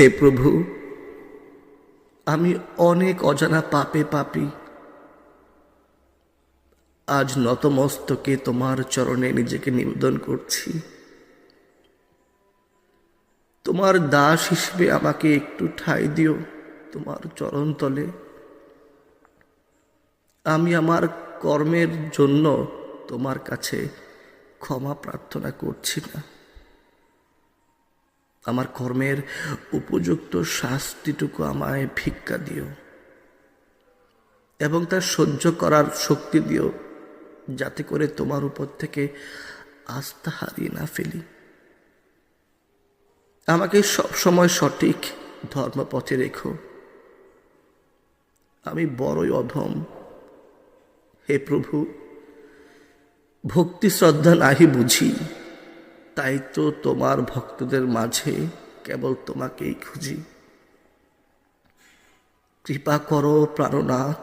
হে প্রভু, আমি অনেক অজানা পাপে পাপী। আজ নতমস্তকে তোমার চরণে নিজেকে নিবেদন করছি। তোমার দাস হিসেবে আমাকে একটু ঠাঁই দিও তোমার চরণতলে। আমি আমার কর্মের জন্য তোমার কাছে ক্ষমা প্রার্থনা করছি না। আমার কর্মের উপযুক্ত শাস্তিটুকু আমায় ভিক্ষা দিও এবং তা সহ্য করার শক্তি দিও, যাতে করে তোমার উপর থেকে আস্থা হারিয়ে না ফেলি। আমাকে সবসময় সঠিক ধর্মপথে রেখো। আমি বড়ই অধম হে প্রভু, ভক্তি শ্রদ্ধা নাহি বুঝি, তাই তো তোমার ভক্তদের মাঝে কেবল তোমাকেই খুঁজি। কৃপা করো প্রাণনাথ,